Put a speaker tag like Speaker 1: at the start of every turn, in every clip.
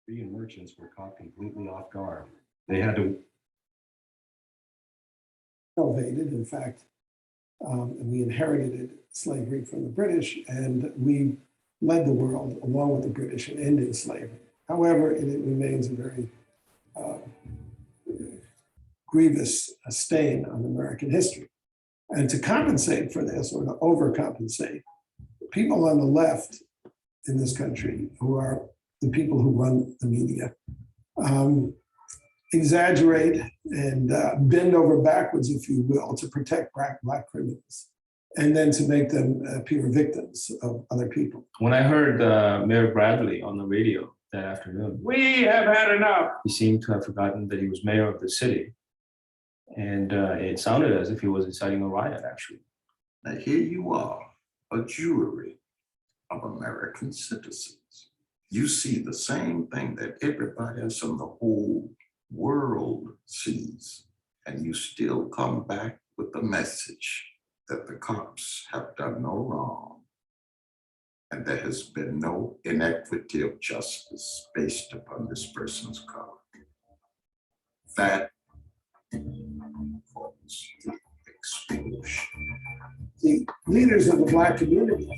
Speaker 1: Korean merchants were caught completely off guard. They had to
Speaker 2: innovated. In fact, we inherited slavery from the British, and we led the world along with the British in ending slavery. However, it remains a very grievous stain on American history. And to compensate for this, or to overcompensate, people on the left in this country, who are the people who run the media, exaggerate and bend over backwards, if you will, to protect black criminals, and then to make them appear victims of other people.
Speaker 3: When I heard Mayor Bradley on the radio that afternoon,
Speaker 4: We have had enough.
Speaker 3: he seemed to have forgotten that he was mayor of the city. And it sounded as if he was inciting a riot, actually.
Speaker 5: Now here you are, a jury of American citizens. You see the same thing that everybody else in the whole world sees, and you still come back with the message that the cops have done no wrong, and there has been no inequity of justice based upon this person's color. That calls explosion.
Speaker 2: The leaders of the black community,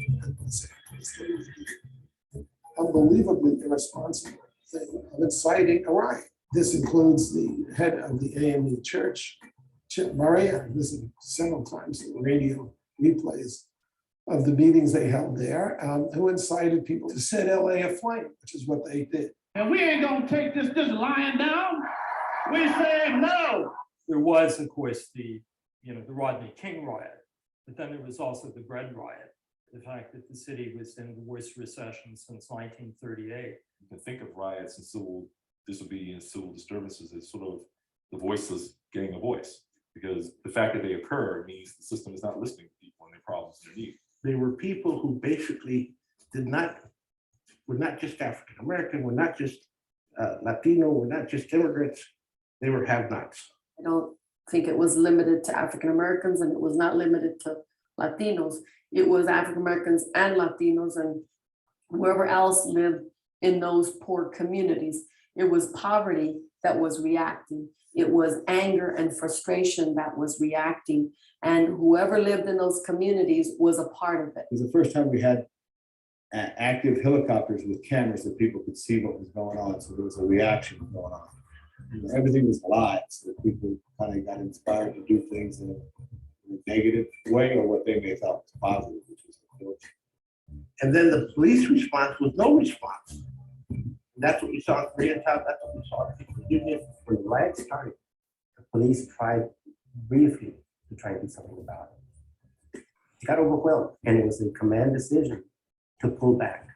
Speaker 2: unbelievably irresponsible thing of inciting a riot. This includes the head of the AME church, Chip Murray. I listened several times to the radio replays of the meetings they held there, who incited people to set LA aflame, which is what they did.
Speaker 4: And we ain't gonna take this lying down. We say no.
Speaker 6: There was, of course, the Rodney King riot, but then there was also the bread riot. The fact that the city was in the worst recession since 1938.
Speaker 7: You can think of riots and civil disobedience, civil disturbances as sort of the voiceless getting a voice, because the fact that they occur means the system is not listening to people and their problems and their needs.
Speaker 8: They were people who basically were not just African American, were not just Latino, were not just immigrants, they were have-nots.
Speaker 9: I don't think it was limited to African Americans, and it was not limited to Latinos. It was African Americans and Latinos and whoever else lived in those poor communities. It was poverty that was reacting. It was anger and frustration that was reacting. And whoever lived in those communities was a part of it.
Speaker 10: It was the first time we had active helicopters with cameras that people could see what was going on. So there was a reaction going on. And everything was live, so that people kind of got inspired to do things in a negative way or what they may have thought was positive, which was unfortunate.
Speaker 8: And then the police response was no response. And that's what we saw in Koreatown, that's what we saw in Virginia.
Speaker 11: When the riot started, the police tried briefly to try and do something about it. It got overwhelmed, and it was a command decision to pull back.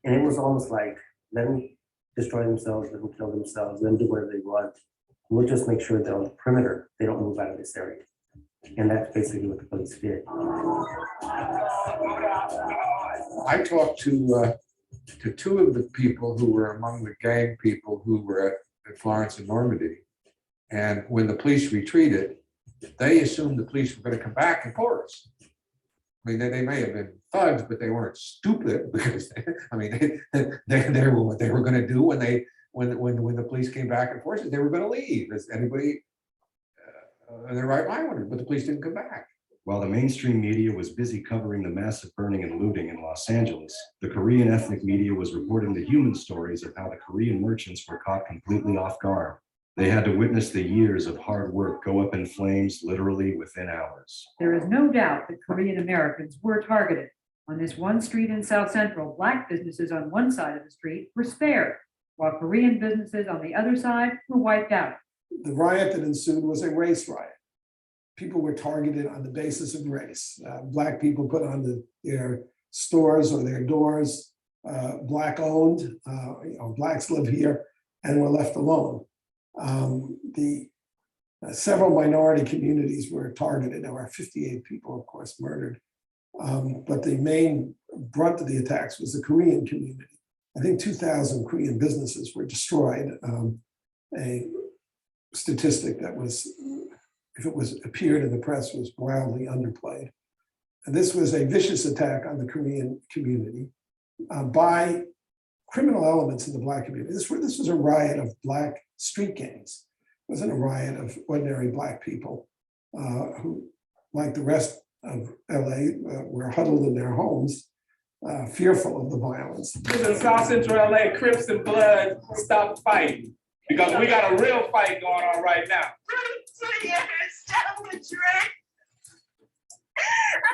Speaker 11: And it was almost like, let them destroy themselves, let them kill themselves, let them do whatever they want. We'll just make sure they're on the perimeter, they don't move out of this area. And that's basically what the police did.
Speaker 12: I talked to two of the people who were among the gang people who were at Florence and Normandy. And when the police retreated, they assumed the police were going to come back and force. I mean, they may have been thugs, but they weren't stupid, because they were what they were going to do when the police came back and forced it. They were going to leave, as anybody in their right mind would, but the police didn't come back.
Speaker 1: While the mainstream media was busy covering the massive burning and looting in Los Angeles, the Korean ethnic media was reporting the human stories of how the Korean merchants were caught completely off guard. They had to witness the years of hard work go up in flames literally within hours.
Speaker 13: There is no doubt that Korean Americans were targeted. On this one street in South Central, Black businesses on one side of the street were spared, while Korean businesses on the other side were wiped out.
Speaker 2: The riot that ensued was a race riot. People were targeted on the basis of race. Black people put on their stores or their doors, Black owned, Blacks live here, and were left alone. Several minority communities were targeted. There were 58 people, of course, murdered. But the main brunt of the attacks was the Korean community. I think 2,000 Korean businesses were destroyed. A statistic that was, if it was appeared in the press, was wildly underplayed. And this was a vicious attack on the Korean community by criminal elements in the Black community. This was a riot of Black street gangs. It wasn't a riot of ordinary Black people who, like the rest of LA, were huddled in their homes, fearful of the violence.
Speaker 4: In South Central LA, Crips and Bloods stop fighting because we got a real fight going on right now.
Speaker 14: So you understand what you're at? I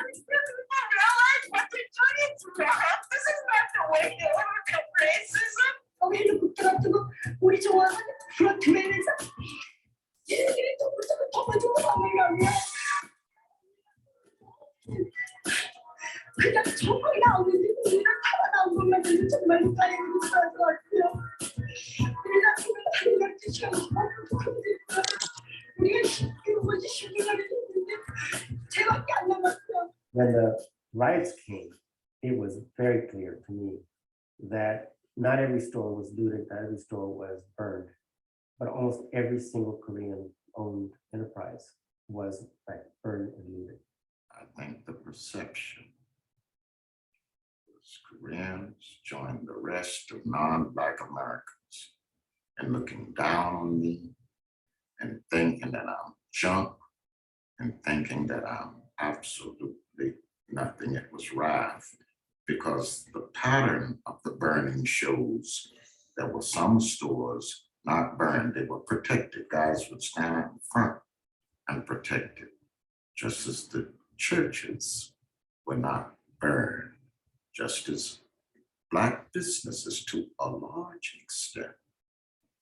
Speaker 14: realize what they're doing to us. This is not the way to overcome racism. 우리는 붙들어두고 우리 좋아하는 그런 교회에서 얘네들이 또 붙들고 덮어주고 하는 그냥 정말 나오는데 우리가 타고 나온 것만 해도 정말 다행으로 살것 같아요. 우리가 그걸 하는 걸 뜻이야. 우리가 이거 뭐지 신경을 했는데 제밖에 안 남았어요.
Speaker 11: When the riots came, it was very clear to me that not every store was looted, not every store was burned, but almost every single Korean-owned enterprise was burned and looted.
Speaker 5: I think the perception was Koreans joined the rest of non-Black Americans and looking down on me and thinking that I'm junk and thinking that I'm absolutely nothing. It was wrath because the pattern of the burning shows there were some stores not burned, they were protected. Guys would stand out in front and protect it, just as the churches were not burned, just as Black businesses to a large extent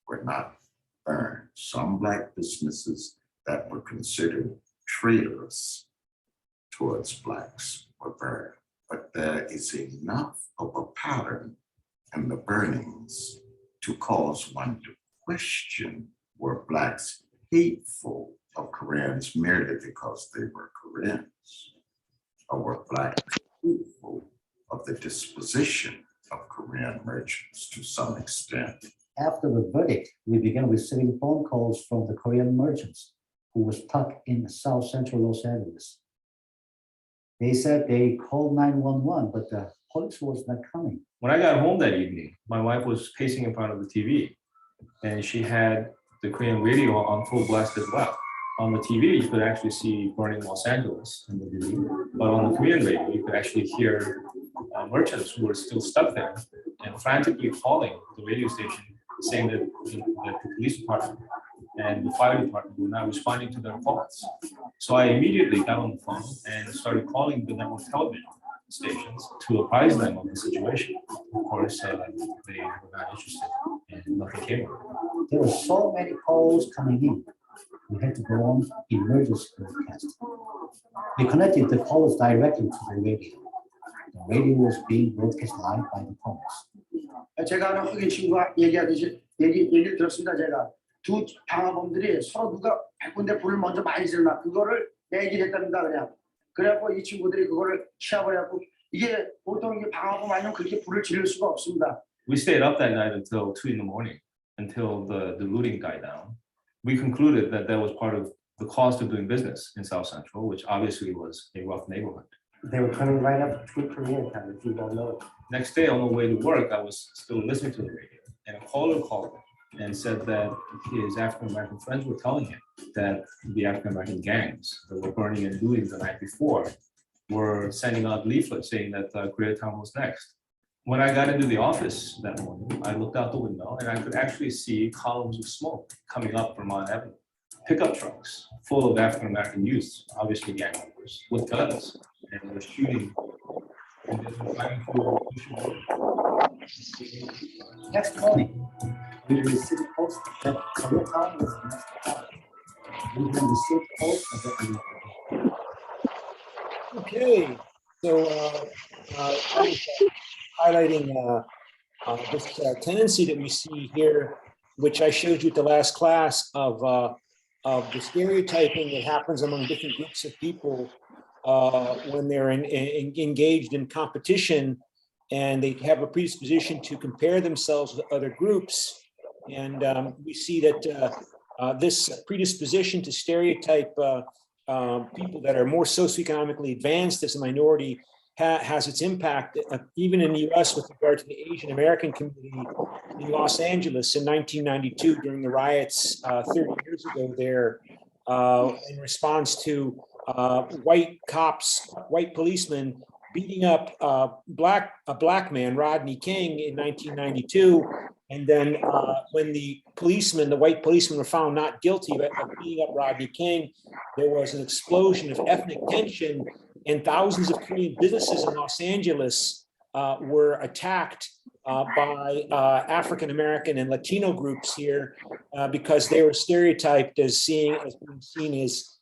Speaker 5: were not burned. Some Black businesses that were considered traitorous towards Blacks were burned. But there is enough of a pattern in the burnings to cause one to question, were Blacks hateful of Koreans merely because they were Koreans? Or were Blacks hateful of the disposition of Korean merchants to some extent?
Speaker 11: After the verdict, we began receiving phone calls from the Korean merchants who were stuck in South Central Los Angeles. They said they called 911, but the police was not coming.
Speaker 3: When I got home that evening, my wife was pacing in front of the TV and she had the Korean radio on full blast as well. On the TV, you could actually see burning Los Angeles in the video, but on the Korean radio, you could actually hear merchants who were still stuck there and frantically calling the radio station, saying that the police department and the fire department were not responding to their calls. So I immediately got on the phone and started calling the network television stations to apprise them of the situation. Of course, they were not interested and nothing came of it.
Speaker 11: There were so many calls coming in. We had to go on emergency broadcast. We connected the callers directly to the radio. The radio was being broadcast live by the police.
Speaker 15: 제가 아는 흑인 친구가 얘기하듯이 얘기를 들었습니다. 제가 두 방화범들이 서로 누가 100군데 불을 먼저 많이 질러나 그거를 얘기를 했답니다. 그냥 그래갖고 이 친구들이 그거를 취합해갖고 이게 보통 이게 방화범 아니면 그렇게 불을 지를 수가 없습니다.
Speaker 3: We stayed up that night until 2 in the morning, until the looting died down. We concluded that that was part of the cost of doing business in South Central, which obviously was a rough neighborhood.
Speaker 11: They were coming right up to Korean time, if you don't know.
Speaker 3: Next day on the way to work, I was still listening to the radio, and a caller called and said that his African-American friends were telling him that the African-American gangs that were burning and looting the night before were sending out leaflets saying that Koreatown was next. When I got into the office that morning, I looked out the window and I could actually see columns of smoke coming up Vermont Avenue. Pickup trucks full of African-American youths, obviously gang members, with guns, and they were shooting. And they were driving through
Speaker 11: Next morning, we received calls that Koreatown was next out. We then received calls that
Speaker 16: Okay, so I was highlighting this tendency that we see here, which I showed you at the last class of the stereotyping that happens among different groups of people when they're engaged in competition and they have a predisposition to compare themselves with other groups. And we see that this predisposition to stereotype people that are more socioeconomically advanced as a minority has its impact, even in the US with regard to the Asian American community in Los Angeles in 1992 during the riots 30 years ago there, in response to white cops, white policemen beating up a black man, Rodney King, in 1992. And then when the white policemen were found not guilty of beating up Rodney King, there was an explosion of ethnic tension, and thousands of Korean businesses in Los Angeles were attacked by African-American and Latino groups here because they were stereotyped as being seen as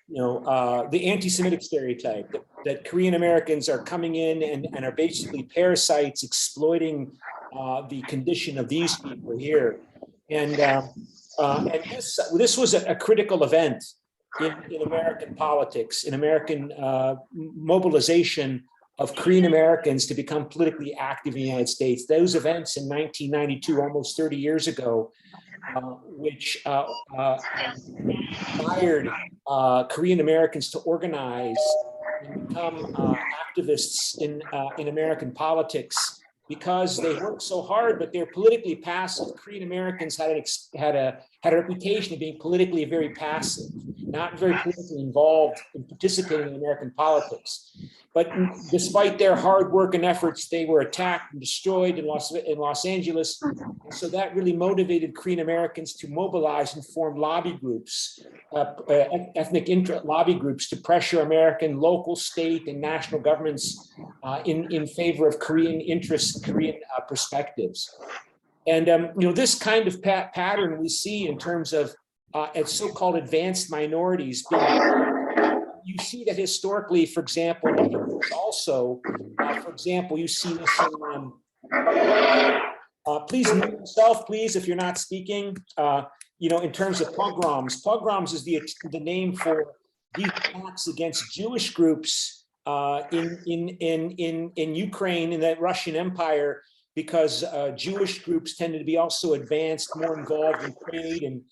Speaker 16: the anti-Semitic stereotype that Korean Americans are coming in and are basically parasites exploiting the condition of these people here. And this was a critical event in American politics, in American mobilization of Korean Americans to become politically active in the United States. Those events in 1992, almost 30 years ago, which inspired Korean Americans to organize and become activists in American politics, because they worked so hard, but they're politically passive. Korean Americans had a reputation of being politically very passive, not very politically involved in participating in American politics. But despite their hard work and efforts, they were attacked and destroyed in Los Angeles. So that really motivated Korean Americans to mobilize and form lobby groups, ethnic lobby groups, to pressure American local, state, and national governments in favor of Korean interests, Korean perspectives. And this kind of pattern we see in terms of so-called advanced minorities being. You see that historically, for example, also, for example, you see this in, please mute yourself, please, if you're not speaking, in terms of pogroms. Pogroms is the name for these attacks against Jewish groups in Ukraine, in the Russian Empire, because Jewish groups tended to be also advanced, more involved in trade and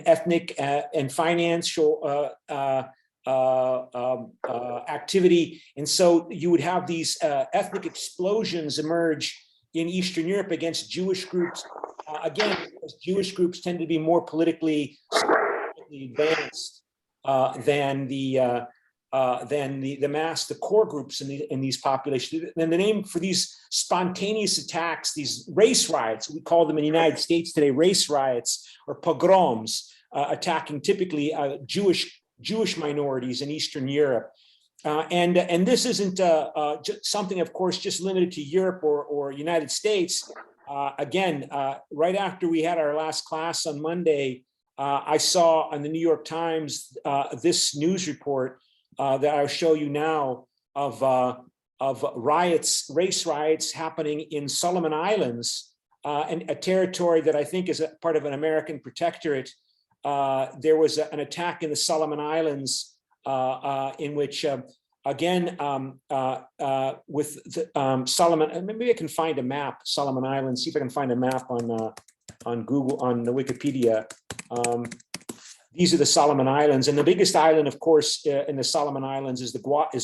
Speaker 16: ethnic and financial activity. And so you would have these ethnic explosions emerge in Eastern Europe against Jewish groups. Again, because Jewish groups tend to be more politically advanced than the core groups in these populations. And the name for these spontaneous attacks, these race riots, we call them in the United States today race riots or pogroms, attacking typically Jewish minorities in Eastern Europe. And this isn't something, of course, just limited to Europe or United States. Again, right after we had our last class on Monday, I saw on the New York Times this news report that I'll show you now of riots, race riots happening in Solomon Islands, and a territory that I think is a part of an American protectorate. There was an attack in the Solomon Islands in which, again, with the, Solomon, maybe I can find a map, Solomon Islands, see if I can find a map on Google, on the Wikipedia. These are the Solomon Islands, and the biggest island, of course, in the Solomon Islands is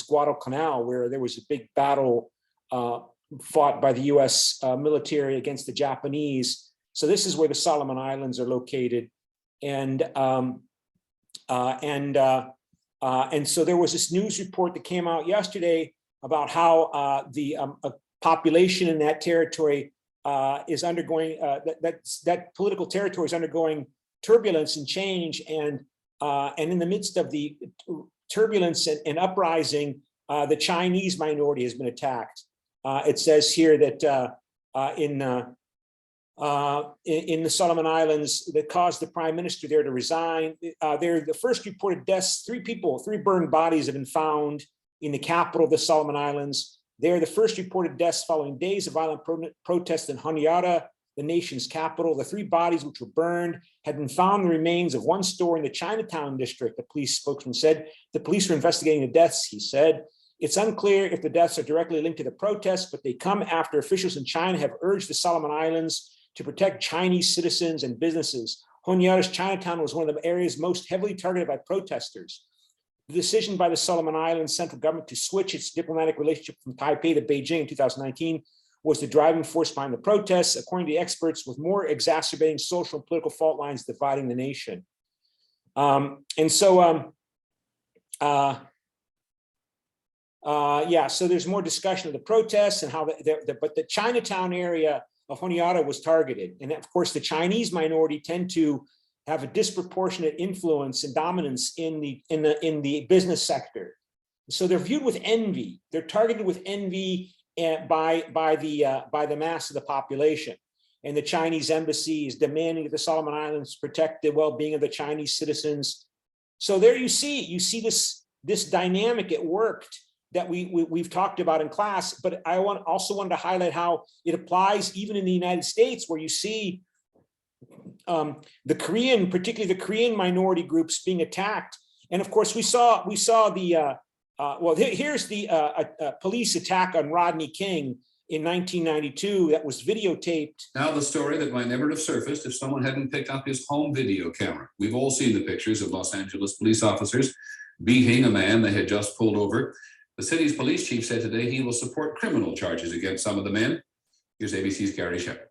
Speaker 16: Guadalcanal, where there was a big battle fought by the U.S. Military against the Japanese. So this is where the Solomon Islands are located. And so there was this news report that came out yesterday about how the population in that territory is undergoing, that political territory is undergoing turbulence and change. And in the midst of the turbulence and uprising, the Chinese minority has been attacked. It says here that in the Solomon Islands, that caused the prime minister there to resign. They're the first reported deaths. Three burned bodies have been found in the capital of the Solomon Islands. They're the first reported deaths following days of violent protests in Honiara, the nation's capital. The three bodies which were burned had been found in the remains of one store in the Chinatown district, the police spokesman said. The police were investigating the deaths, he said. It's unclear if the deaths are directly linked to the protests, but they come after officials in China have urged the Solomon Islands to protect Chinese citizens and businesses. Honiara's Chinatown was one of the areas most heavily targeted by protesters. The decision by the Solomon Islands central government to switch its diplomatic relationship from Taipei to Beijing in 2019 was the driving force behind the protests, according to experts, with more exacerbating social and political fault lines dividing the nation. Yeah, so there's more discussion of the protests and how, but the Chinatown area of Honiara was targeted. And of course, the Chinese minority tend to have a disproportionate influence and dominance in the business sector. So they're viewed with envy. They're targeted with envy by the mass of the population. And the Chinese embassy is demanding that the Solomon Islands protect the well-being of the Chinese citizens. So there you see this dynamic at work that we've talked about in class, but I also wanted to highlight how it applies even in the United States, where you see the Korean, particularly the Korean minority groups being attacked. And of course, we saw the, well, here's the police attack on Rodney King in 1992 that was videotaped.
Speaker 17: Now the story that might never have surfaced if someone hadn't picked up his home video camera. We've all seen the pictures of Los Angeles police officers beating a man they had just pulled over. The city's police chief said today he will support criminal charges against some of the men. Here's ABC's Gary Shepard.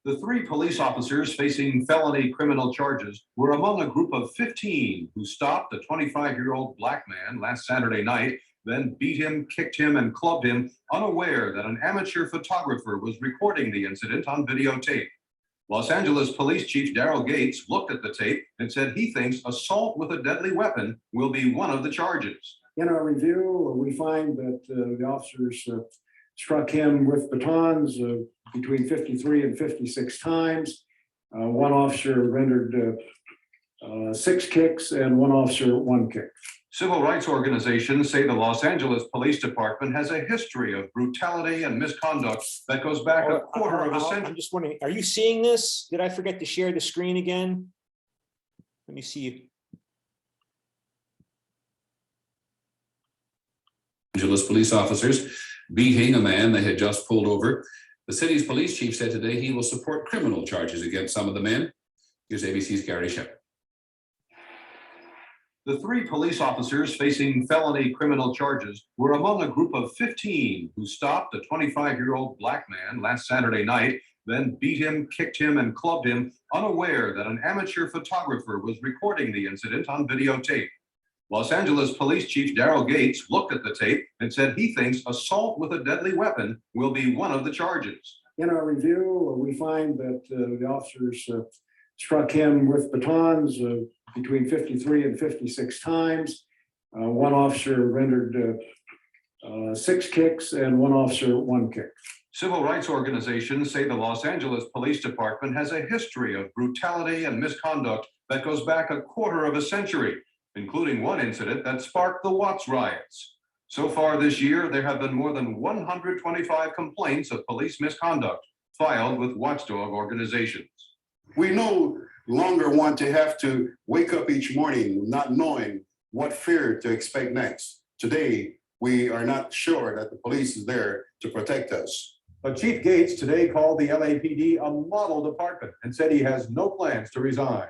Speaker 18: The 3 police officers facing felony criminal charges were among a group of 15 who stopped a 25-year-old black man last Saturday night, then beat him, kicked him, and clubbed him, unaware that an amateur photographer was recording the incident on videotape. Los Angeles Police Chief Daryl Gates looked at the tape and said he thinks assault with a deadly weapon will be one of the charges.
Speaker 15: In our review, we find that the officers struck him with batons between 53 and 56 times. One officer rendered 6 kicks and one officer 1 kick.
Speaker 18: Civil rights organizations say the Los Angeles Police Department has a history of brutality and misconduct that goes back a quarter of a century.
Speaker 16: I'm just wondering, are you seeing this? Did I forget to share the screen again? Let me see.
Speaker 17: Angeles police officers beating a man they had just pulled over. The city's police chief said today he will support criminal charges against some of the men. Here's ABC's Gary Shepard.
Speaker 18: The 3 police officers facing felony criminal charges were among a group of 15 who stopped a 25-year-old black man last Saturday night, then beat him, kicked him, and clubbed him, unaware that an amateur photographer was recording the incident on videotape. Los Angeles Police Chief Daryl Gates looked at the tape and said he thinks assault with a deadly weapon will be one of the charges.
Speaker 15: In our review, we find that the officers struck him with batons between 53 and 56 times. One officer rendered 6 kicks and one officer 1 kick.
Speaker 18: Civil rights organizations say the Los Angeles Police Department has a history of brutality and misconduct that goes back a quarter of a century, including one incident that sparked the Watts riots. So far this year, there have been more than 125 complaints of police misconduct filed with watchdog organizations.
Speaker 19: We no longer want to have to wake up each morning not knowing what fear to expect next. Today, we are not sure that the police is there to protect us.
Speaker 20: But Chief Gates today called the LAPD a model department and said he has no plans to resign.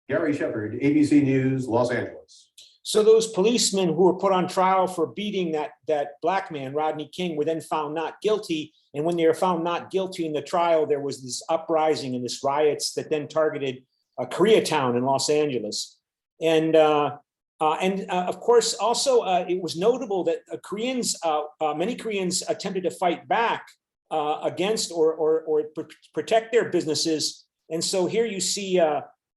Speaker 20: Gary Shepard, ABC News, Los Angeles.
Speaker 16: So those policemen who were put on trial for beating that black man, Rodney King, were then found not guilty. And when they were found not guilty in the trial, there was this uprising and this riots that then targeted Koreatown in Los Angeles. And of course, also it was notable that many Koreans attempted to fight back against or protect their businesses. And so here you see,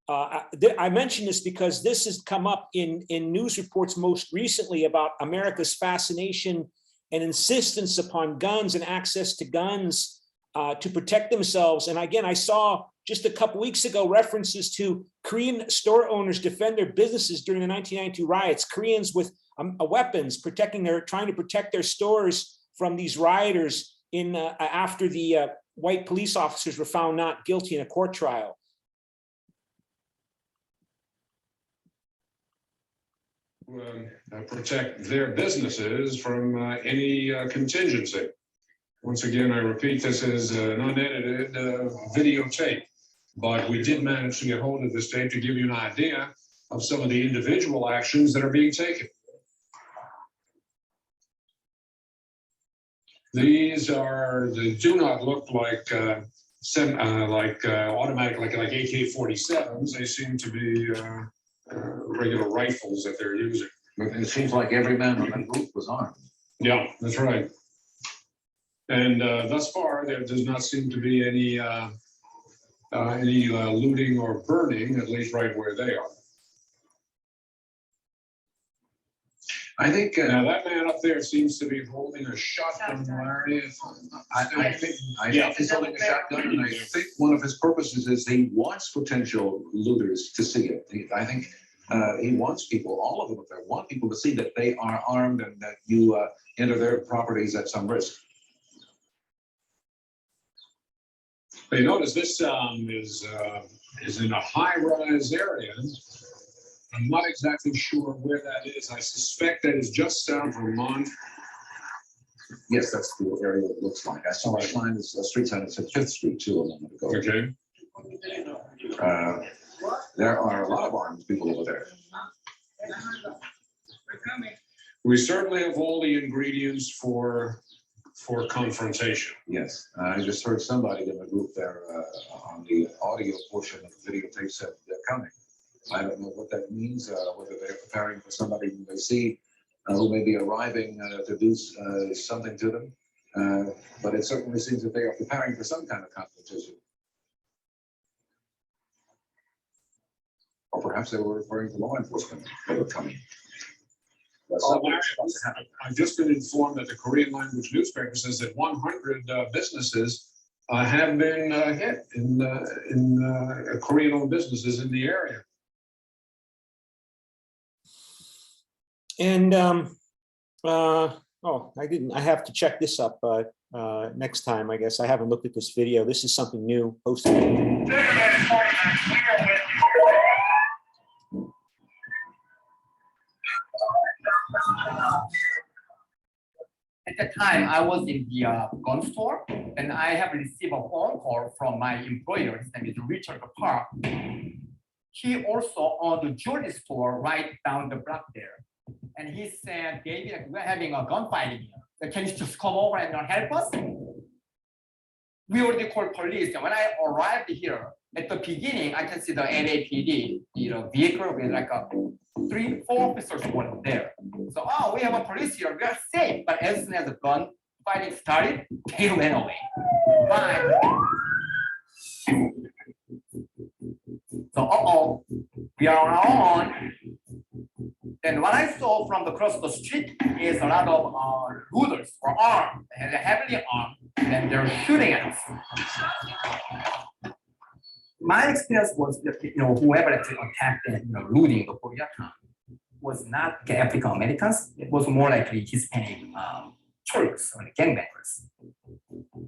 Speaker 16: I mention this because this has come up in news reports most recently about America's fascination and insistence upon guns and access to guns to protect themselves. And again, I saw just a couple weeks ago references to Korean store owners defend their businesses during the 1992 riots. Koreans with weapons trying to protect their stores from these rioters after the white police officers were found not guilty in a court trial.
Speaker 21: Protect their businesses from any contingency. Once again, I repeat, this is an unedited videotape, but we did manage to get hold of this tape to give you an idea of some of the individual actions that are being taken. These they do not look like automatic, like AK-47s. They seem to be regular rifles that they're using.
Speaker 18: It seems like every man on that group was armed.
Speaker 21: Yeah, that's right. And thus far, there does not seem to be any looting or burning, at least right where they are.
Speaker 18: I think
Speaker 21: now that man up there seems to be holding a shotgun, Larry.
Speaker 18: I think he's holding a shotgun, and I think one of his purposes is he wants potential looters to see it. I think he wants people, all of them up there, want people to see that they are armed and that you enter their properties at some risk.
Speaker 21: You notice this is in a high-rise area. I'm not exactly sure where that is. I suspect that is just south of Vermont.
Speaker 18: Yes, that's the area it looks like. I saw a sign, a street sign that said 5th Street too a moment ago.
Speaker 21: Okay.
Speaker 18: There are a lot of armed people over there.
Speaker 21: We certainly have all the ingredients for confrontation.
Speaker 18: Yes, I just heard somebody in the group there on the audio portion of the videotape said they're coming. I don't know what that means, whether they're preparing for somebody who they see who may be arriving to do something to them. But it certainly seems that they are preparing for some kind of confrontation. Or perhaps they were referring to law enforcement that were coming.
Speaker 21: I've just been informed that the Korean language newspaper says that 100 businesses have been hit in Korean-owned businesses in the area.
Speaker 16: And I have to check this up next time, I guess. I haven't looked at this video. This is something new posted.
Speaker 6: At the time, I was in the gun store, and I have received a phone call from my employer. His name is Richard Park. He also owned a jewelry store right down the block there. And he said, David, we're having a gunfight here. Can you just come over and help us? We already called police. And when I arrived here, at the beginning, I can see the LAPD, vehicle with like 3-4 officers were there. So, we have a police here, we are safe. But as soon as the gun fighting started, they went away. But, so, we are on our own. Then what I saw from across the street is a lot of looters were armed, and heavily armed, and they're shooting at us. My experience was that whoever actually attacked and looting the Koreatown was not African Americans. It was more likely Hispanic Turks or gangbangers.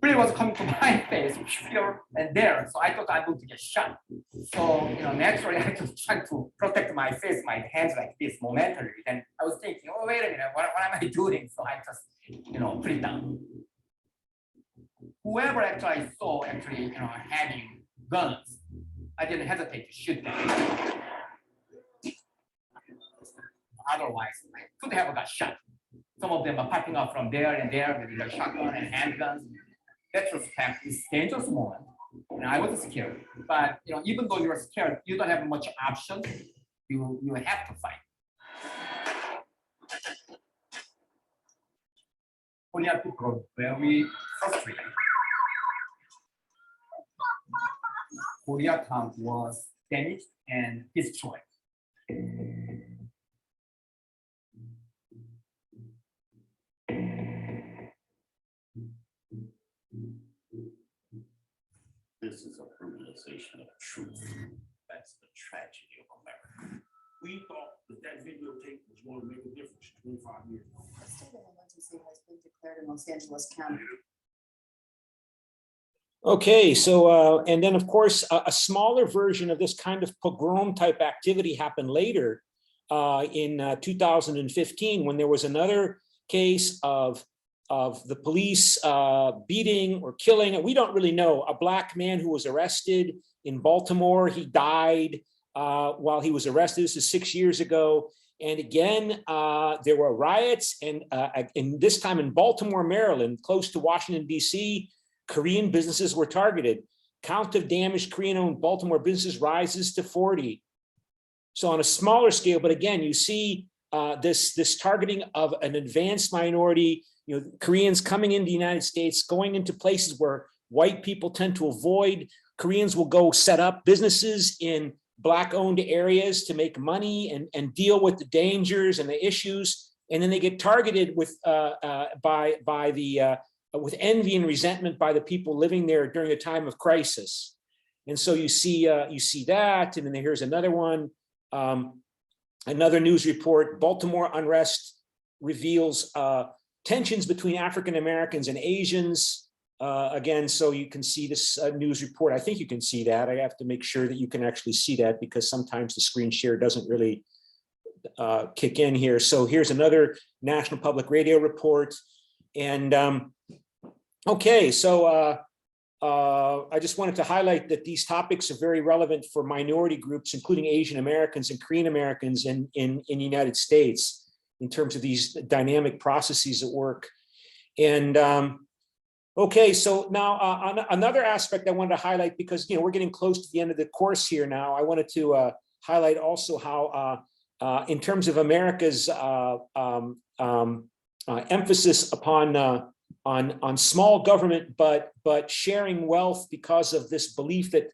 Speaker 6: Really was coming to my face here and there, so I thought I would get shot. So naturally I just tried to protect my face, my hands like this momentarily. Then I was thinking, oh wait a minute, what am I doing? So I just put it down. Whoever actually I saw having guns, I didn't hesitate to shoot them. Otherwise, I could have got shot. Some of them are popping up from there and there with their shotgun and handguns. Retrospect is dangerous moment, and I was scared. But even though you're scared, you don't have much option. You have to fight. Korean people are very frustrated. Koreatown was damaged and destroyed.
Speaker 22: This is a brutalization of truth. That's the tragedy of America. We thought that videotape was going to make a difference 25 years ago.
Speaker 9: A state of emergency has been declared in Los Angeles County.
Speaker 16: Okay, so and then of course a smaller version of this kind of pogrom type activity happened later in 2015 when there was another case of the police beating or killing, we don't really know, a black man who was arrested in Baltimore. He died while he was arrested. This is 6 years ago. And again, there were riots, and this time in Baltimore, Maryland, close to Washington, D.C., Korean businesses were targeted. Count of damaged Korean-owned Baltimore businesses rises to 40. So on a smaller scale, but again, you see this targeting of an advanced minority, Koreans coming into the United States, going into places where white people tend to avoid. Koreans will go set up businesses in Black-owned areas to make money and deal with the dangers and the issues, and then they get targeted with with envy and resentment by the people living there during a time of crisis. And so you see that, and then here's another one, another news report: Baltimore unrest reveals tensions between African Americans and Asians. Again, so you can see this news report. I think you can see that. I have to make sure that you can actually see that, because sometimes the screen share doesn't really kick in here. So here's another National Public Radio report. And okay, so I just wanted to highlight that these topics are very relevant for minority groups, including Asian Americans and Korean Americans in the United States, in terms of these dynamic processes at work. And okay, so now another aspect I wanted to highlight, because we're getting close to the end of the course here now. I wanted to highlight also how, in terms of America's emphasis upon small government, but sharing wealth, because of this belief that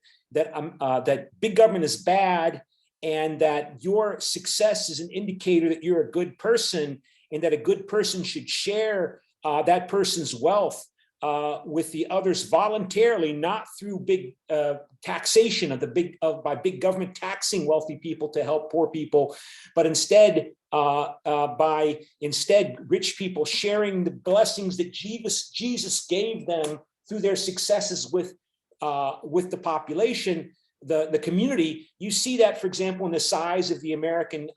Speaker 16: big government is bad, and that your success is an indicator that you're a good person, and that a good person should share that person's wealth with the others voluntarily, not through big taxation by big government taxing wealthy people to help poor people, but instead by rich people sharing the blessings that Jesus gave them through their successes with the population, the community. You see that, for example, in the size of the American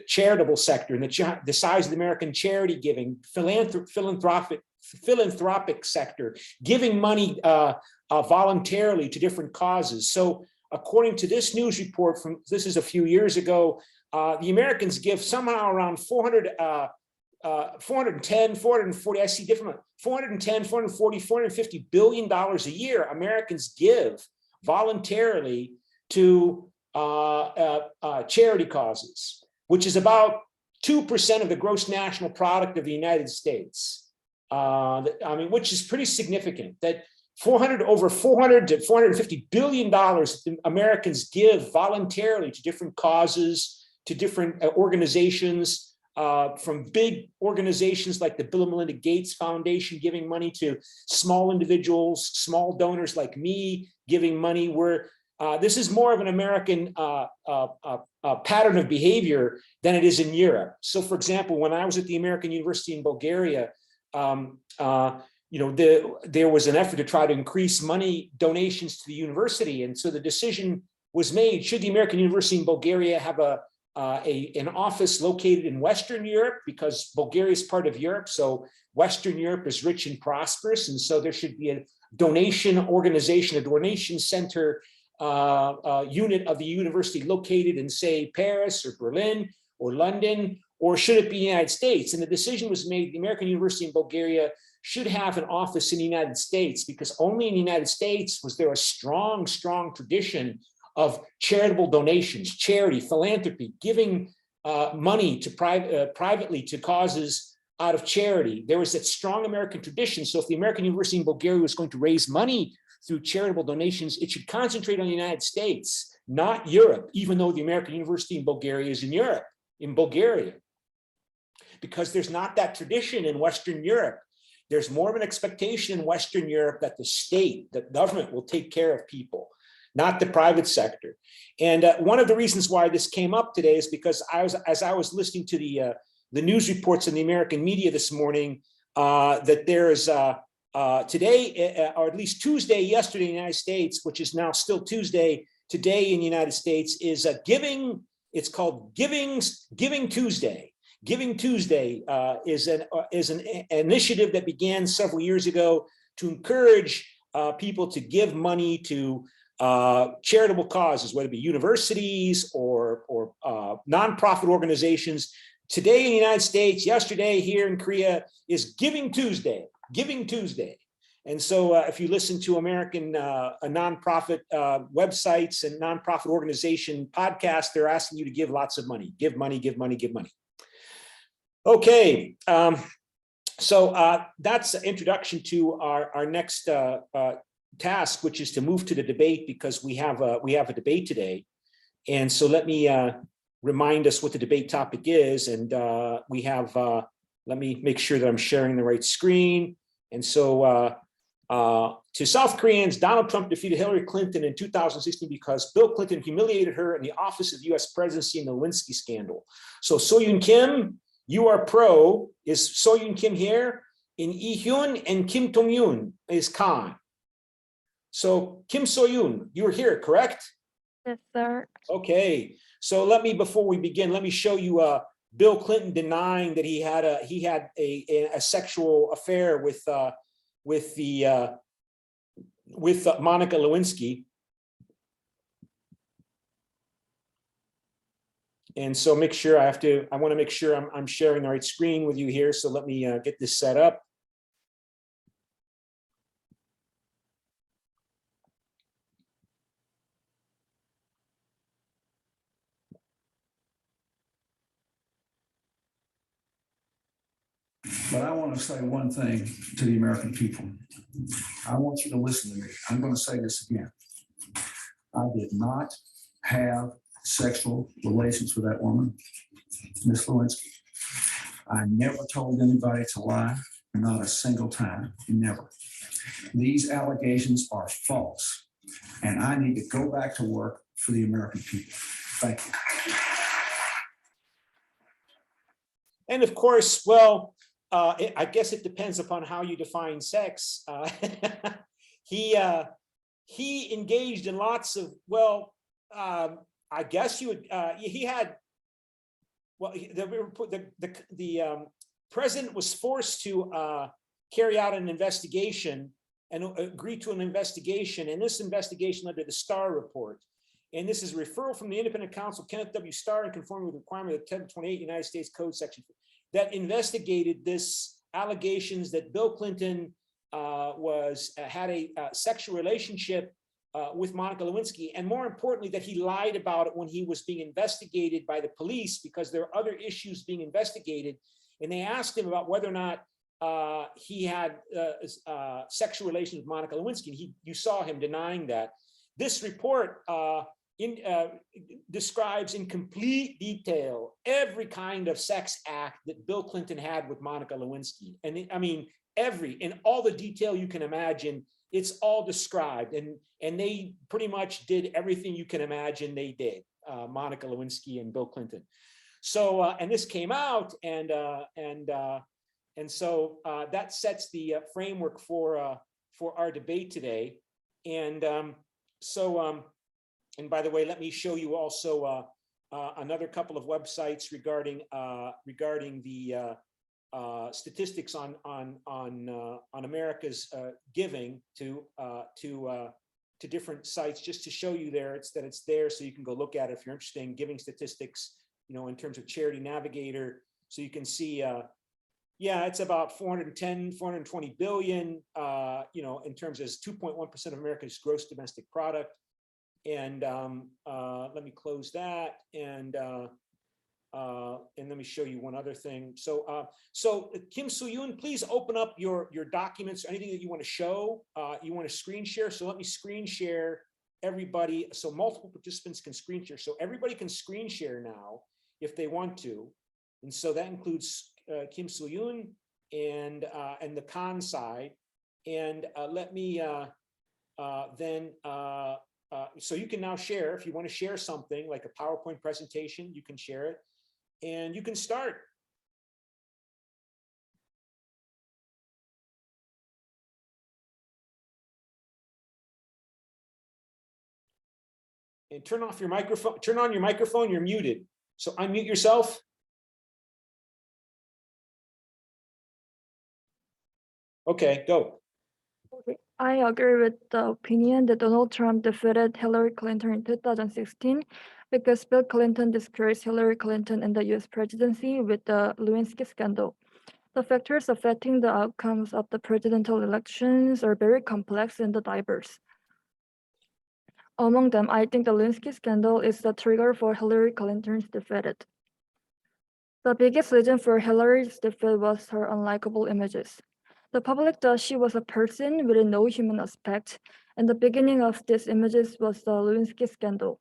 Speaker 16: charitable sector, and the size of the American charity giving, philanthropic sector, giving money voluntarily to different causes. So according to this news report this is a few years ago, the Americans give somehow around 410, 440, I see different, 410, 440, $450 billion a year Americans give voluntarily to charity causes, which is about 2% of the gross national product of the United States. I mean, which is pretty significant, that over 400 to $450 billion Americans give voluntarily to different causes, to different organizations, from big organizations like the Bill and Melinda Gates Foundation giving money, to small individuals, small donors like me giving money. Where this is more of an American pattern of behavior than it is in Europe. So, for example, when I was at the American University in Bulgaria, there was an effort to try to increase money donations to the university, and so the decision was made: should the American University in Bulgaria have an office located in Western Europe, because Bulgaria is part of Europe, so Western Europe is rich and prosperous, and so there should be a donation organization, a donation center unit of the university located in, say, Paris or Berlin or London, or should it be the United States? And the decision was made: the American University in Bulgaria should have an office in the United States, because only in the United States was there a strong, strong tradition of charitable donations, charity, philanthropy, giving money to privately to causes out of charity. There was that strong American tradition. So if the American University in Bulgaria was going to raise money through charitable donations, it should concentrate on the United States, not Europe, even though the American University in Bulgaria is in Europe, in Bulgaria. Because there's not that tradition in Western Europe. There's more of an expectation in Western Europe that the state, the government, will take care of people, not the private sector. And one of the reasons why this came up today is because as I was listening to the news reports in the American media this morning, that there is today, or at least Tuesday, yesterday in the United States, which is now still Tuesday, today in the United States is giving. It's called Giving Tuesday. Giving Tuesday is an initiative that began several years ago to encourage people to give money to charitable causes, whether it be universities or nonprofit organizations. Today in the United States, yesterday here in Korea is Giving Tuesday. And so if you listen to American nonprofit websites and nonprofit organization podcasts, they're asking you to give lots of money. Give money, give money, give money. Okay, so that's an introduction to our next task, which is to move to the debate, because we have a debate today. And so let me remind us what the debate topic is. And we have, let me make sure that I'm sharing the right screen. And so to South Koreans, Donald Trump defeated Hillary Clinton in 2016 because Bill Clinton humiliated her in the office of the US presidency in the Lewinsky scandal. So Soyun Kim, you are pro. Is Soyun Kim here? In Lee-hyun and Kim Tong-yoon is con. So Kim So-yoon, you were here, correct?
Speaker 7: Yes, sir.
Speaker 16: Okay. So let me, before we begin, let me show you Bill Clinton denying that he had a sexual affair with Monica Lewinsky. And so make sure I want to make sure I'm sharing the right screen with you here. So let me get this set up.
Speaker 10: But I want to say one thing to the American people. I want you to listen to me. I'm going to say this again. I did not have sexual relations with that woman, Miss Lewinsky. I never told anybody to lie, not a single time, never. These allegations are false, and I need to go back to work for the American people. Thank you.
Speaker 16: And of course, well, I guess it depends upon how you define sex. He engaged in lots of, well, I guess you would, he had, well, the president was forced to carry out an investigation and agree to an investigation. And this investigation led to the Starr report. And this is a referral from the independent counsel, Kenneth W. Starr, in conformity with the requirement of 1028 United States Code section that investigated this allegations that Bill Clinton had a sexual relationship with Monica Lewinsky, and more importantly, that he lied about it when he was being investigated by the police, because there are other issues being investigated. And they asked him about whether or not he had sexual relations with Monica Lewinsky. And you saw him denying that. This report describes in complete detail every kind of sex act that Bill Clinton had with Monica Lewinsky. And I mean, in all the detail you can imagine, it's all described. And they pretty much did everything you can imagine they did, Monica Lewinsky and Bill Clinton. So, and this came out, and so that sets the framework for our debate today. And and by the way, let me show you also another couple of websites regarding the statistics on America's giving to different sites, just to show you that it's there, so you can go look at it if you're interested in giving statistics, in terms of Charity Navigator. So you can see, yeah, it's about 420 billion, in terms of 2.1% of America's gross domestic product. And let me close that, and let me show you one other thing. So, Kim So-yoon, please open up your documents, or anything that you want to show. You want to screen share. So let me screen share everybody, so multiple participants can screen share. So everybody can screen share now if they want to, and so that includes Kim So-yoon and the con side. And let me so you can now share. If you want to share something like a PowerPoint presentation, you can share it, and you can start. And turn off your microphone, turn on your microphone, you're muted. So unmute yourself. Okay, go.
Speaker 7: Okay. I agree with the opinion that Donald Trump defeated Hillary Clinton in 2016 because Bill Clinton disgraced Hillary Clinton in the US presidency with the Lewinsky scandal. The factors affecting the outcomes of the presidential elections are very complex and diverse. Among them, I think the Lewinsky scandal is the trigger for Hillary Clinton's defeat. The biggest reason for Hillary's defeat was her unlikable images. The public thought she was a person with no human aspect, and the beginning of these images was the Lewinsky scandal.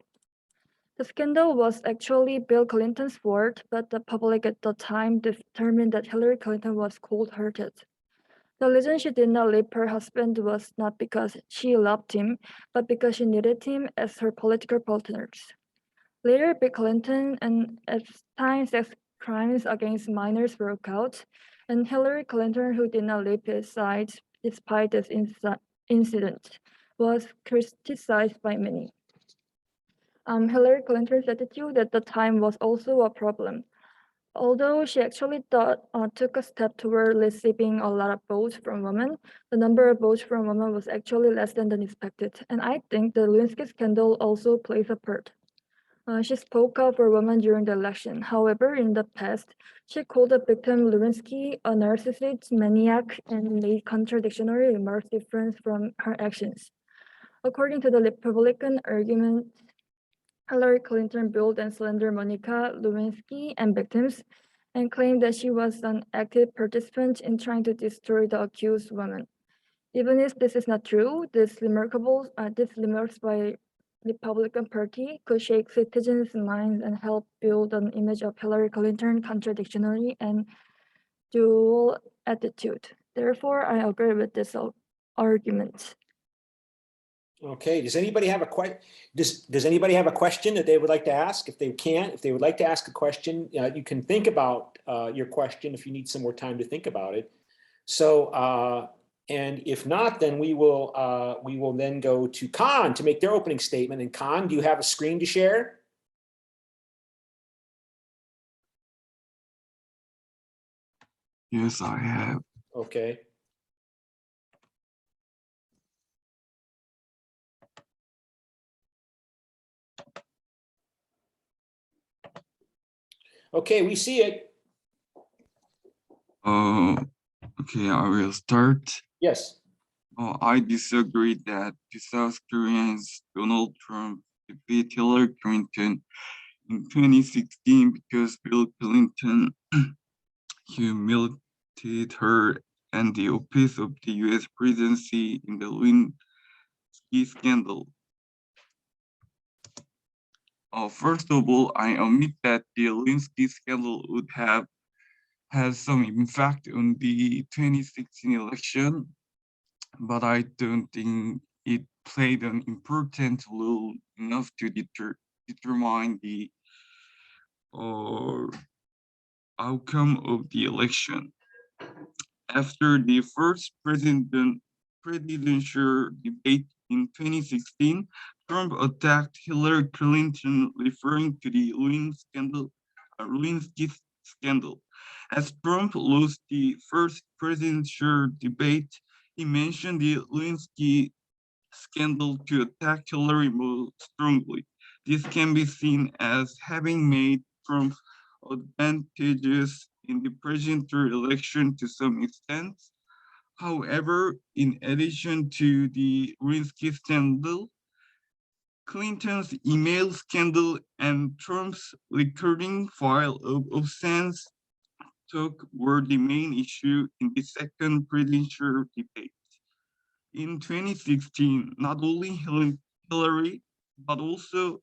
Speaker 7: The scandal was actually Bill Clinton's fault, but the public at the time determined that Hillary Clinton was cold-hearted. The reason she did not leave her husband was not because she loved him, but because she needed him as her political partners. Later, Bill Clinton and Epstein sex crimes against minors broke out, and Hillary Clinton, who did not leave his side despite this incident, was criticized by many. Hillary Clinton's attitude at the time was also a problem. Although she actually took a step toward receiving a lot of votes from women, the number of votes from women was actually less than expected, and I think the Lewinsky scandal also plays a part. She spoke up for women during the election. However, in the past, she called the victim Lewinsky a narcissist, maniac, and made contradictory remarks different from her actions. According to the Republican argument, Hillary Clinton billed and slandered Monica Lewinsky and victims and claimed that she was an active participant in trying to destroy the accused woman. Even if this is not true, these remarks by Republican Party could shake citizens' minds and help build an image of Hillary Clinton contradictory and dual attitude. Therefore, I agree with this argument.
Speaker 16: Okay, does anybody have a does anybody have a question that they would like to ask? If they would like to ask a question, you can think about your question if you need some more time to think about it. So, and if not, then we will then go to Khan to make their opening statement. And Khan, do you have a screen to share?
Speaker 8: Yes, I have.
Speaker 16: Okay. Okay, we see it.
Speaker 8: Okay, I will start.
Speaker 16: Yes.
Speaker 8: I disagree that the South Koreans Donald Trump defeat Hillary Clinton in 2016 because Bill Clinton humiliated her and the office of the U.S. presidency in the Lewinsky scandal. First of all, I admit that the Lewinsky scandal would have had some impact on the 2016 election, but I don't think it played an important role enough to determine the outcome of the election. After the first presidential debate in 2016, Trump attacked Hillary Clinton, referring to the Lewinsky scandal. As Trump lost the first presidential debate, he mentioned the Lewinsky scandal to attack Hillary more strongly. This can be seen as having made Trump advantageous in the presidential election to some extent. However, in addition to the Lewinsky scandal, Clinton's email scandal and Trump's recording file of obscene talk were the main issue in the second presidential debate. In 2016, not only Hillary, but also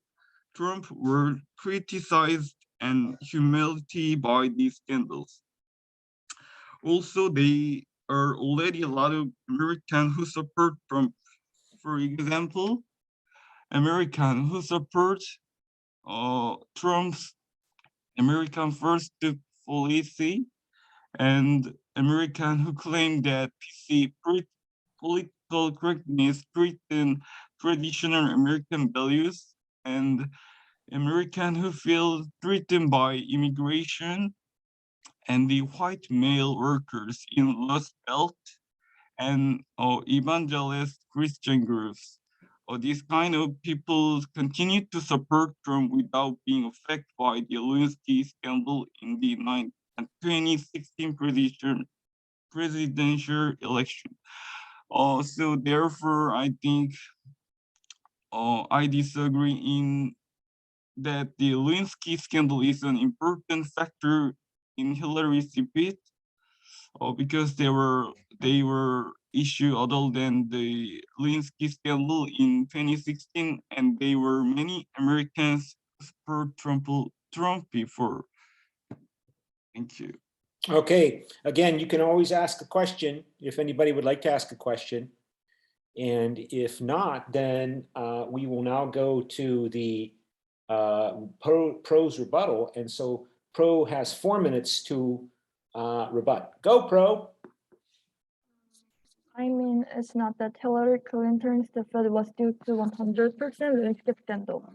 Speaker 8: Trump were criticized and humiliated by these scandals. Also, there are already a lot of Americans who support Trump. For example, Americans who support Trump's American First policy and Americans who claim that PC political correctness threaten traditional American values, and Americans who feel threatened by immigration and the white male workers in Rust Belt and evangelist Christian groups. These kind of people continue to support Trump without being affected by the Lewinsky scandal in the 2016 presidential election. So therefore, I think I disagree in that the Lewinsky scandal is an important factor in Hillary's defeat, because they were issued other than the Lewinsky scandal in 2016, and they were many Americans support Trump before. Thank you.
Speaker 16: Okay, again, you can always ask a question if anybody would like to ask a question. And if not, then we will now go to the Pro's rebuttal. And so Pro has 4 minutes to rebut. Go, Pro.
Speaker 7: I mean, it's not that Hillary Clinton's defeat was due to 100% Lewinsky scandal.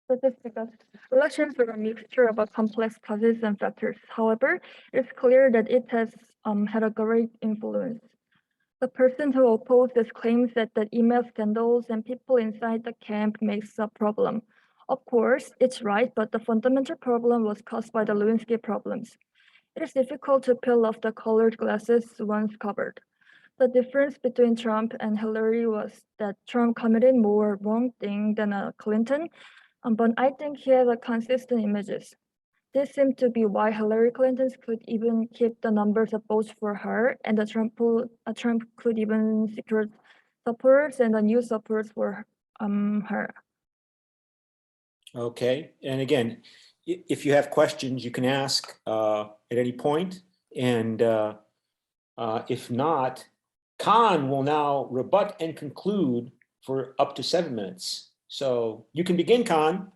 Speaker 7: This is because elections were a mixture of complex causes and factors. However, it's clear that it has had a great influence. The person who opposes claims that the email scandals and people inside the camp makes a problem. Of course, it's right, but the fundamental problem was caused by the Lewinsky problems. It is difficult to peel off the colored glasses once covered. The difference between Trump and Hillary was that Trump committed more wrong thing than Clinton, but I think he had a consistent images. This seemed to be why Hillary Clinton could even keep the numbers of votes for her, and Trump could even secure supporters and the new supporters for her.
Speaker 16: Okay, and again, if you have questions, you can ask at any point. And if not, Khan will now rebut and conclude for up to 7 minutes. So you can begin, Khan.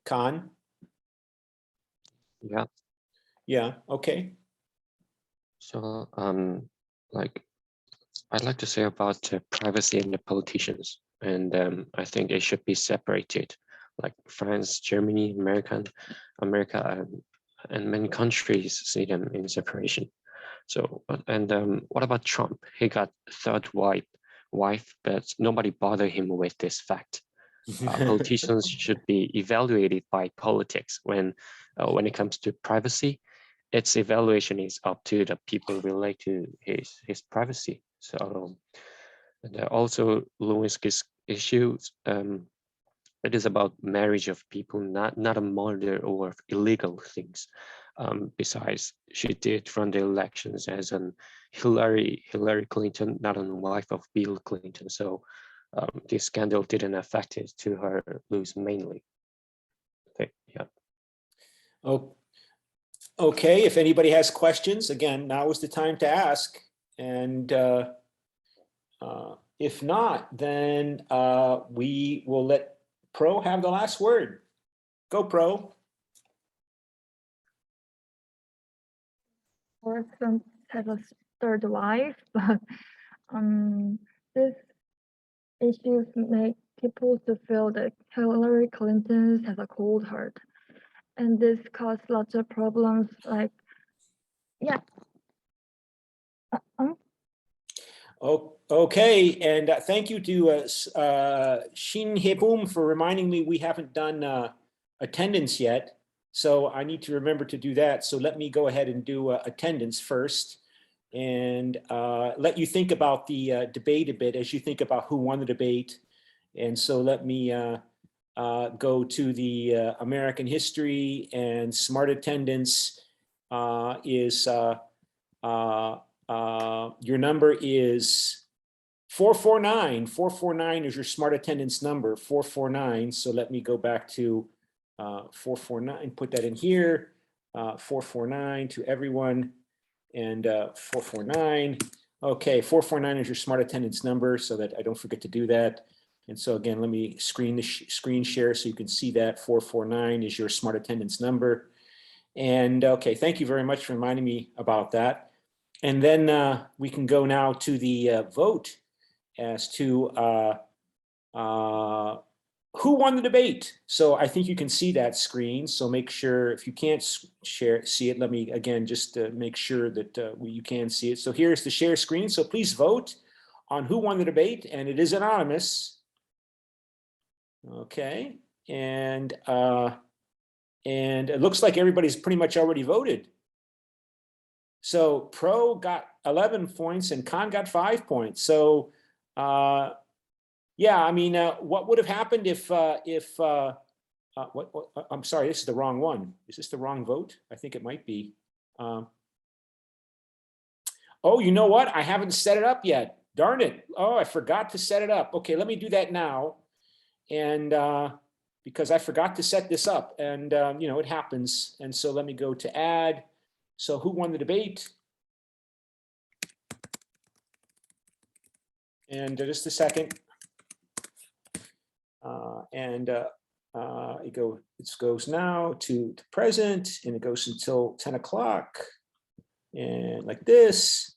Speaker 16: Khan?
Speaker 1: Yeah.
Speaker 16: Yeah, okay.
Speaker 1: So, like, I'd like to say about privacy and the politicians, and I think it should be separated. Like France, Germany, America, and many countries see them in separation. So, and what about Trump? He got third wife, but nobody bothered him with this fact. Politicians should be evaluated by politics when it comes to privacy. Its evaluation is up to the people relate to his privacy. So and also Lewinsky's issues. It is about marriage of people, not a murder or illegal things. Besides, she did run the elections as an Hillary Clinton, not a wife of Bill Clinton. So this scandal didn't affect it to her lose mainly. Okay, yeah.
Speaker 16: Oh, okay, if anybody has questions, again, now is the time to ask. And if not, then we will let Pro have the last word. Go, Pro.
Speaker 7: Trump has a third wife, but this issues make people to feel that Hillary Clinton has a cold heart, and this caused lots of problems. Like, yeah.
Speaker 16: Oh, okay, and thank you to Shin Hye-boom for reminding me we haven't done attendance yet. So I need to remember to do that. So let me go ahead and do attendance first and let you think about the debate a bit as you think about who won the debate. And so let me go to the American history, and smart attendance is your number is 449. 449 is your smart attendance number, 449. So let me go back to 449, put that in here, 449 to everyone, and 449. Okay, 449 is your smart attendance number, so that I don't forget to do that. And so again, let me screen share so you can see that 449 is your smart attendance number. And okay, thank you very much for reminding me about that. And then we can go now to the vote. as to who won the debate. So I think you can see that screen. So make sure, if you can't see it, let me again just make sure that you can see it. So here's the share screen. So please vote on who won the debate, and it is anonymous. Okay, and it looks like everybody's pretty much already voted. So Pro got 11 points and Con got 5 points. So yeah, I mean, what would have happened if I'm sorry, this is the wrong one. Is this the wrong vote? I think it might be. Oh, you know what? I haven't set it up yet. Darn it. Oh, I forgot to set it up. Okay, let me do that now. And because I forgot to set this up, and you know, it happens. And so let me go to add. So who won the debate? And just a second. It goes now to present, and it goes until 10 o'clock, and like this,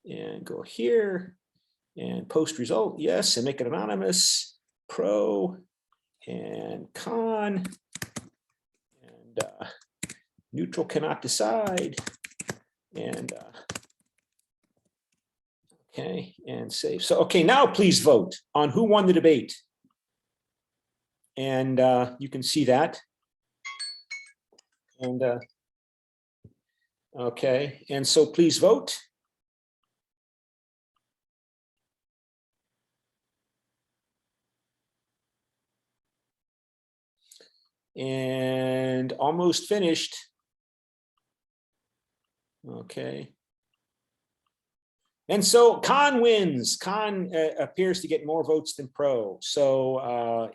Speaker 16: and go here, and post result, yes, and make it anonymous, Pro, and Con, and neutral cannot decide, and okay, and save. So, okay, now please vote on who won the debate. And you can see that. And okay, and so please vote. And almost finished. Okay. And so Con wins. Con appears to get more votes than Pro. So,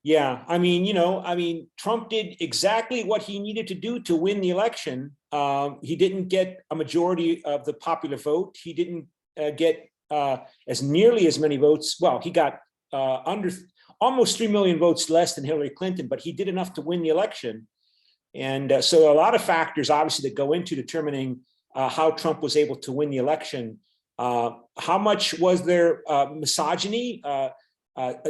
Speaker 16: yeah, I mean, you know, I mean, Trump did exactly what he needed to do to win the election. He didn't get a majority of the popular vote. He didn't get as nearly as many votes. Well, he got under almost 3 million votes less than Hillary Clinton, but he did enough to win the election. And so a lot of factors, obviously, that go into determining how Trump was able to win the election. How much was there misogyny,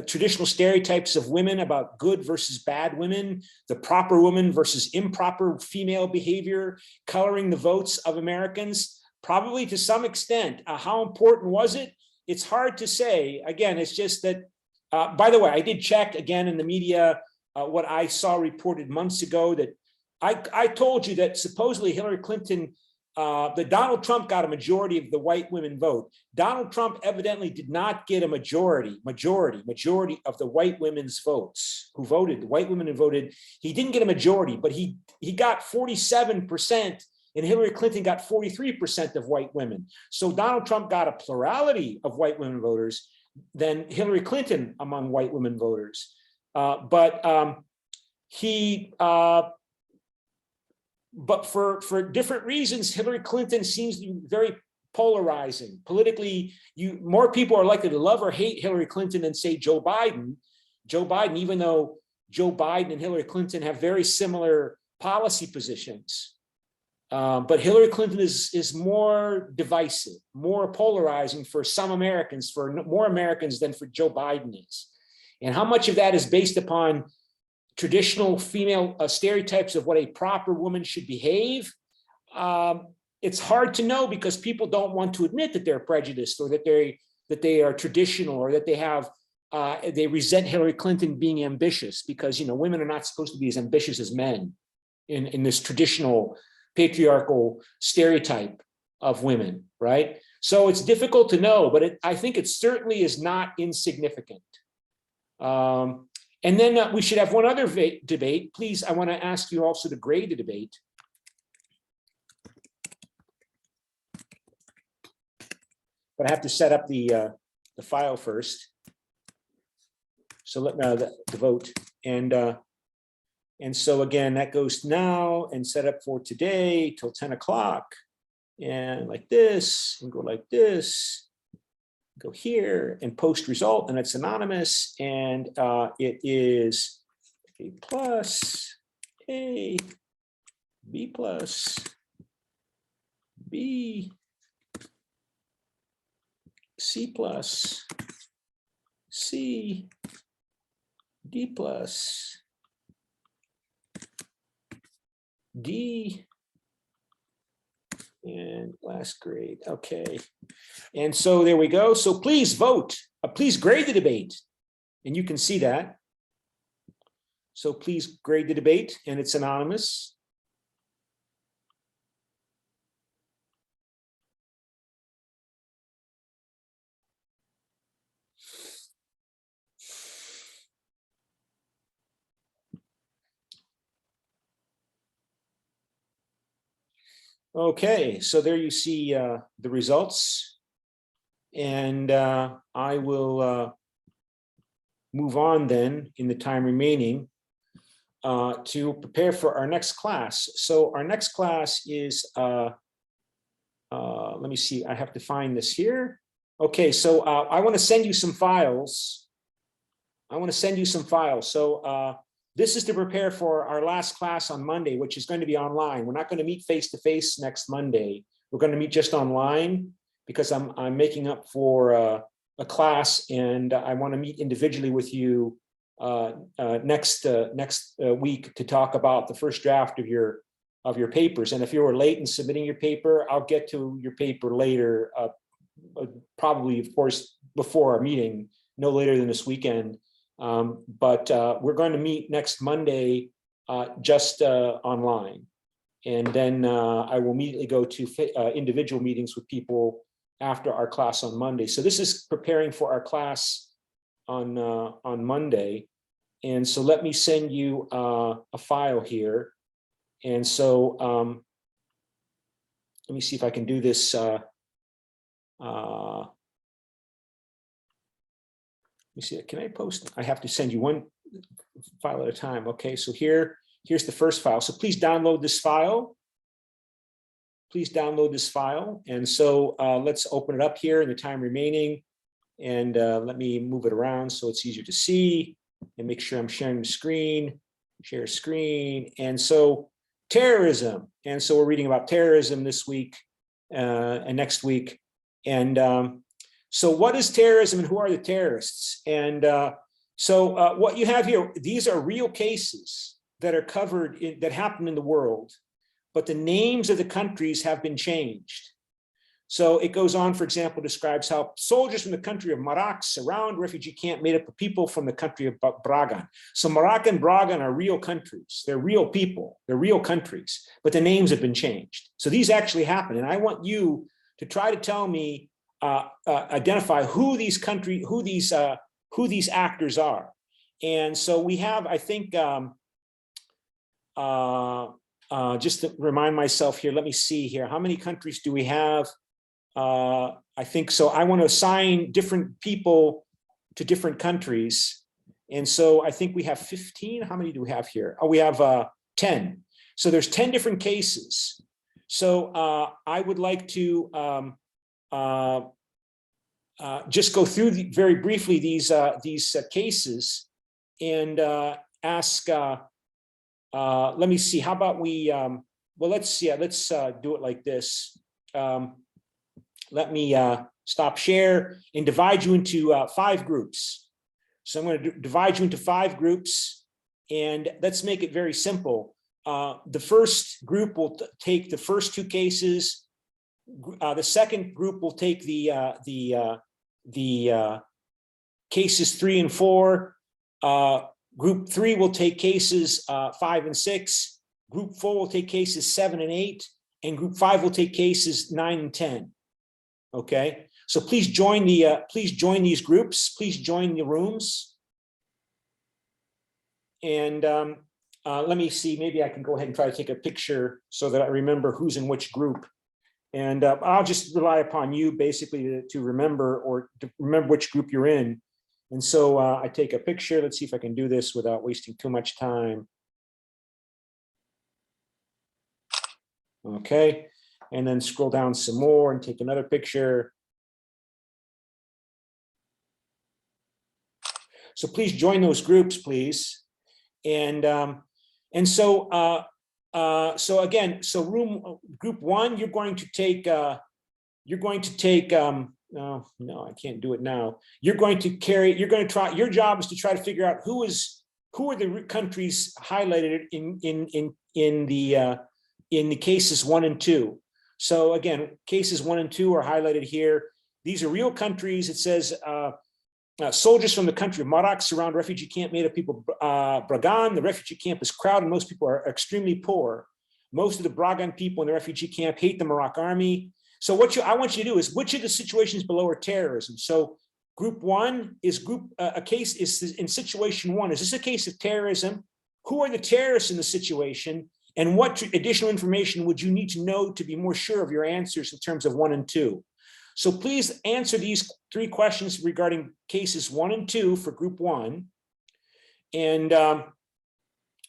Speaker 16: traditional stereotypes of women about good versus bad women, the proper woman versus improper female behavior, coloring the votes of Americans? Probably to some extent. How important was it? It's hard to say. Again, it's just that, by the way, I did check again in the media what I saw reported months ago, that I told you that supposedly Hillary Clinton, that Donald Trump got a majority of the white women vote. Donald Trump evidently did not get a majority of the white women's votes who voted, the white women who voted. He didn't get a majority, but he got 47%, and Hillary Clinton got 43% of white women. So Donald Trump got a plurality of white women voters than Hillary Clinton among white women voters. But for different reasons, Hillary Clinton seems to be very polarizing. Politically, more people are likely to love or hate Hillary Clinton than, say, Joe Biden. Joe Biden, even though Joe Biden and Hillary Clinton have very similar policy positions. But Hillary Clinton is more divisive, more polarizing for some Americans, for more Americans than for Joe Biden is. And how much of that is based upon traditional female stereotypes of what a proper woman should behave? It's hard to know, because people don't want to admit that they're prejudiced, or that they are traditional, or that they resent Hillary Clinton being ambitious, because, you know, women are not supposed to be as ambitious as men in this traditional patriarchal stereotype of women, right? So it's difficult to know, but I think it certainly is not insignificant. And then we should have one other debate. Please, I want to ask you also to grade the debate. But I have to set up the file first. So let me the vote. And so again, that goes now and set up for today till 10 o'clock. And like this, and go like this. Go here and post result, and it's anonymous, and it is A plus, A, B plus, B, C plus, C, D plus, D, and last grade. Okay. And so there we go. So please vote. Please grade the debate. And you can see that. So please grade the debate, and it's anonymous. Okay, so there you see the results. And I will move on then in the time remaining to prepare for our next class. So our next class is, let me see, I have to find this here. Okay, so I want to send you some files. So this is to prepare for our last class on Monday, which is going to be online. We're not going to meet face-to-face next Monday. We're going to meet just online because I'm making up for a class, and I want to meet individually with you next week to talk about the first draft of your papers. And if you were late in submitting your paper, I'll get to your paper later, probably, of course, before our meeting, no later than this weekend. But we're going to meet next Monday just online. And then I will immediately go to individual meetings with people after our class on Monday. So this is preparing for our class on Monday. And so let me send you a file here. And so let me see if I can do this. Let me see, can I post? I have to send you one file at a time. Okay, so here's the first file. So please download this file. Please download this file. And so let's open it up here in the time remaining. And let me move it around so it's easier to see and make sure I'm sharing the screen, share screen. And so terrorism. And so we're reading about terrorism this week and next week. And so what is terrorism and who are the terrorists? And so what you have here, these are real cases that are covered, that happen in the world, but the names of the countries have been changed. So it goes on, for example, describes how soldiers from the country of Maroc surround refugee camp made up of people from the country of Bragan. So Maroc and Bragan are real countries. They're real people. They're real countries, but the names have been changed. So these actually happen. And I want you to try to tell me, identify who these actors are. And so we have, I think, just to remind myself here, let me see here. How many countries do we have? I think so. I want to assign different people to different countries. And so I think we have 15. How many do we have here? Oh, we have 10. So there's 10 different cases. So I would like to just go through very briefly these cases and ask, let me see, how about we, well, let's do it like this. Let me stop share and divide you into 5 groups. So I'm going to divide you into 5 groups, and let's make it very simple. The first group will take the first 2 cases. The second group will take the cases 3 and 4. Group 3 will take cases 5 and 6. Group 4 will take cases 7 and 8, and group 5 will take cases 9 and 10. Okay, so please join these groups. Please join the rooms. And let me see, maybe I can go ahead and try to take a picture so that I remember who's in which group. And I'll just rely upon you basically to remember, or to remember which group you're in. And so I take a picture. Let's see if I can do this without wasting too much time. Okay, and then scroll down some more and take another picture. So please join those groups, please. And so so again, so group 1, you're going to take no, I can't do it now. You're going to try, your job is to try to figure out who are the countries highlighted in the cases 1 and 2. So again, cases 1 and 2 are highlighted here. These are real countries. It says soldiers from the country of Maroc surround a refugee camp made of people Bragan. The refugee camp is crowded. Most people are extremely poor. Most of the Bragan people in the refugee camp hate the Maroc army. So what I want you to do is, which of the situations below are terrorism? So group 1 is a case is in situation 1. Is this a case of terrorism? Who are the terrorists in the situation? And what additional information would you need to know to be more sure of your answers in terms of 1 and 2? So please answer these 3 questions regarding cases 1 and 2 for group 1. And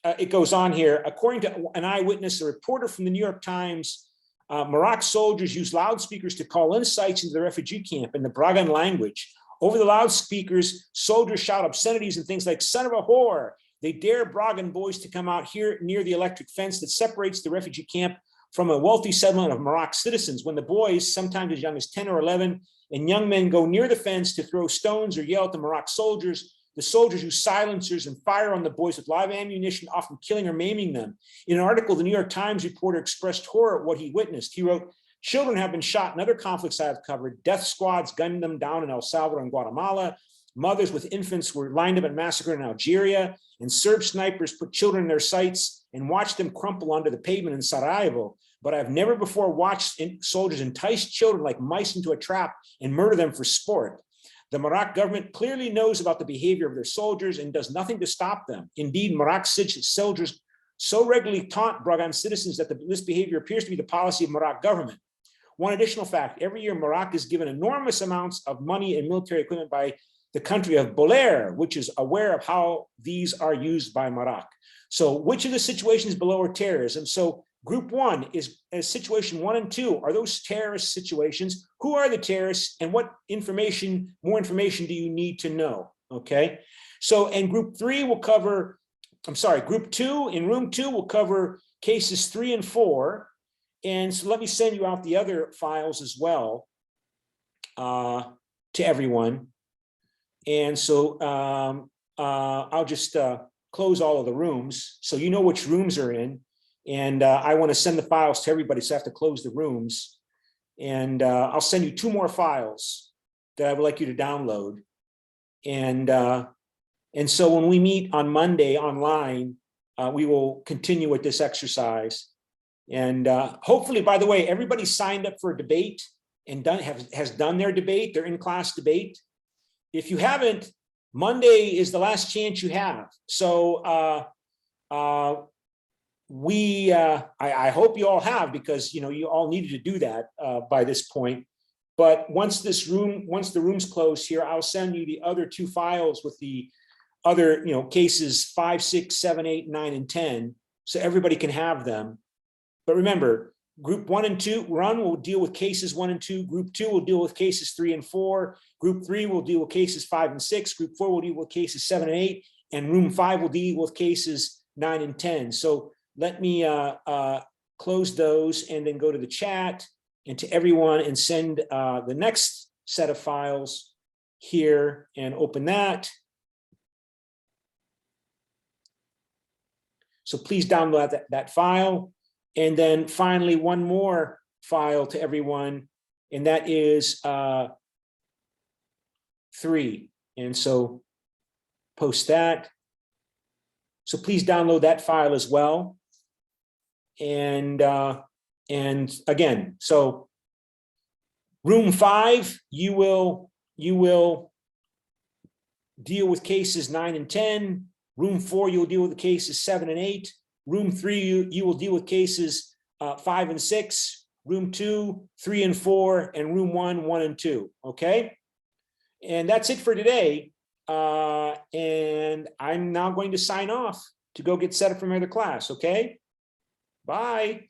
Speaker 16: it goes on here. According to an eyewitness, a reporter from the New York Times, Maroc soldiers used loudspeakers to call insights into the refugee camp in the Bragan language. Over the loudspeakers, soldiers shout obscenities and things like "son of a whore." They dare Bragan boys to come out here near the electric fence that separates the refugee camp from a wealthy settlement of Maroc citizens. When the boys, sometimes as young as 10 or 11, and young men go near the fence to throw stones or yell at the Maroc soldiers, the soldiers use silencers and fire on the boys with live ammunition, often killing or maiming them. In an article, the New York Times reporter expressed horror at what he witnessed. He wrote, "Children have been shot in other conflicts I have covered. Death squads gunned them down in El Salvador and Guatemala. Mothers with infants were lined up and massacred in Algeria, and Serb snipers put children in their sights and watched them crumple onto the pavement in Sarajevo. But I've never before watched soldiers entice children like mice into a trap and murder them for sport. The Maroc government clearly knows about the behavior of their soldiers and does nothing to stop them. Indeed, Maroc soldiers so regularly taunt Bragan citizens that this behavior appears to be the policy of Maroc government. One additional fact, every year Maroc is given enormous amounts of money and military equipment by the country of Bolaire, which is aware of how these are used by Maroc. So which of the situations below are terrorism? So group 1 is situation 1 and 2. Are those terrorist situations? Who are the terrorists and what more information do you need to know? Okay. So, and group 3 will cover, group 2 in room 2 will cover cases 3 and 4. And so let me send you out the other files as well to everyone. And so I'll just close all of the rooms so you know which rooms are in. And I want to send the files to everybody, so I have to close the rooms. And I'll send you 2 more files that I would like you to download. And so when we meet on Monday online, we will continue with this exercise. And hopefully, by the way, everybody signed up for a debate and has done their debate, their in-class debate. If you haven't, Monday is the last chance you have. So I hope you all have, because you all needed to do that by this point. But once the room's closed here, I'll send you the other 2 files with the other cases 5, 6, 7, 8, 9, and 10, so everybody can have them. But remember, group 1 and 2 will deal with cases 1 and 2. Group 2 will deal with cases 3 and 4. Group 3 will deal with cases 5 and 6. Group 4 will deal with cases 7 and 8. And room 5 will deal with cases 9 and 10. So let me close those and then go to the chat and to everyone and send the next set of files here and open that. So please download that file. And then finally, one more file to everyone, and that is 3. And so post that. So please download that file as well. And again, so room 5, you will deal with cases 9 and 10. Room 4, you'll deal with the cases 7 and 8. Room 3, you will deal with cases 5 and 6. Room 2, 3 and 4, and room 1, 1 and 2. Okay, and that's it for today. And I'm now going to sign off to go get set up for my other class. Okay, bye.